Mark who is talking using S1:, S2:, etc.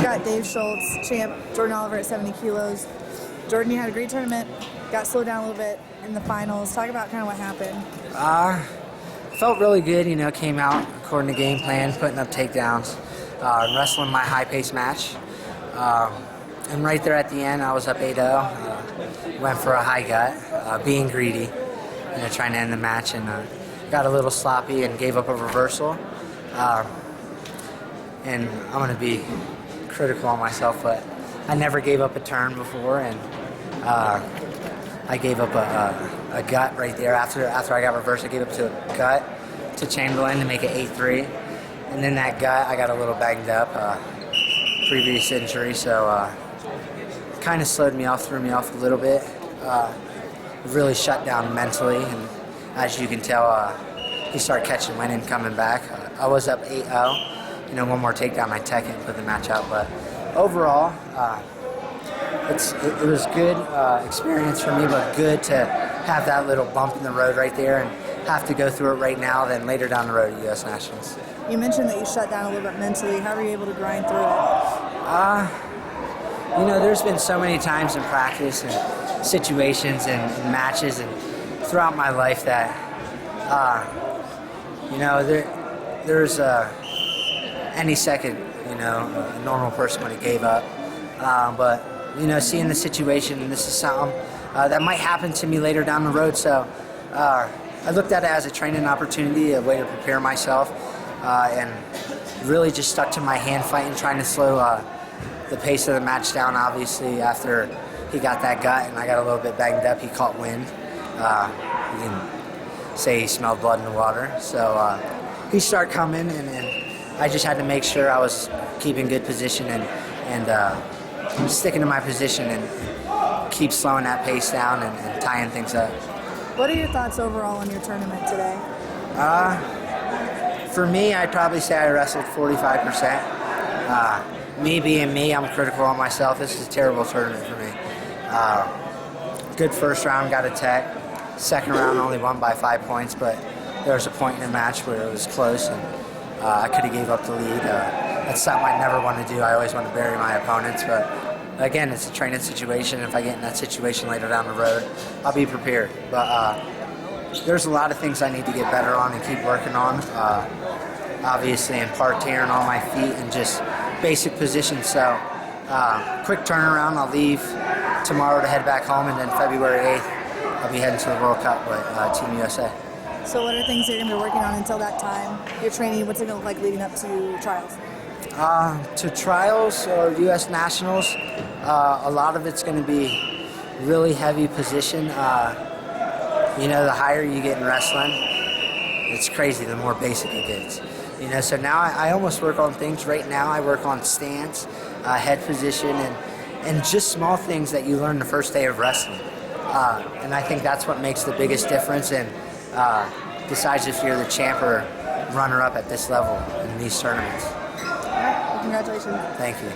S1: got Dave Schultz, champ, Jordan Oliver at 70 kilos. Jordan, you had a great tournament, got slowed down a little bit in the finals. Talk about kind of what happened.
S2: Felt really good, came out according to game plan, putting up takedowns, wrestling my high-paced match. And right there at the end, I was up 8-0, went for a high gut, being greedy, trying to end the match, and got a little sloppy and gave up a reversal. And I'm going to be critical on myself, but I never gave up a turn before, and I gave up a gut right there. After I got reversed, I gave up to a gut to Chamberlain to make it 8-3. And then that gut, I got a little banged up, previous injury, so kind of slowed me off, threw me off a little bit. Really shut down mentally, and as you can tell, he started catching wind and coming back. I was up 8-0. One more takedown, I tech it and put the match out. But overall, it was good experience for me, but good to have that little bump in the road right there and have to go through it right now, then later down the road at U.S. Nationals.
S1: You mentioned that you shut down a little bit mentally. How were you able to grind through it?
S2: There's been so many times in practice and situations and matches and throughout my life that, there's any second, a normal person would have gave up. But, seeing the situation, and this is something that might happen to me later down the road. So I looked at it as a training opportunity, a way to prepare myself, and really just stuck to my hand fighting, trying to slow the pace of the match down. Obviously, after he got that gut and I got a little bit banged up, he caught wind. You can say he smelled blood in the water. So he started coming, and I just had to make sure I was keeping good position and sticking to my position and keep slowing that pace down and tying things up.
S1: What are your thoughts overall on your tournament today?
S2: For me, I'd probably say I wrestled 45%. Me being me, I'm critical on myself. This is a terrible tournament for me. Good first round, got a tech. Second round, only won by 5 points, but there was a point in the match where it was close, and I could have gave up the lead. That's something I never want to do. I always want to bury my opponents, but again, it's a training situation. If I get in that situation later down the road, I'll be prepared. But there's a lot of things I need to get better on and keep working on. Obviously, in parterre on my feet and just basic positions. So quick turnaround. I'll leave tomorrow to head back home, and then February 8th, I'll be heading to the World Cup with Team USA.
S1: So what are things you're going to be working on until that time? Your training, what's it going to look like leading up to trials?
S2: To trials or U.S. Nationals, a lot of it's going to be really heavy position. The higher you get in wrestling, it's crazy, the more basic it gets. So now I almost work on things. Right now I work on stance, head position, and just small things that you learn the first day of wrestling. And I think that's what makes the biggest difference and decides if you're the champ or runner-up at this level in these tournaments.
S1: All right, well, congratulations.
S2: Thank you.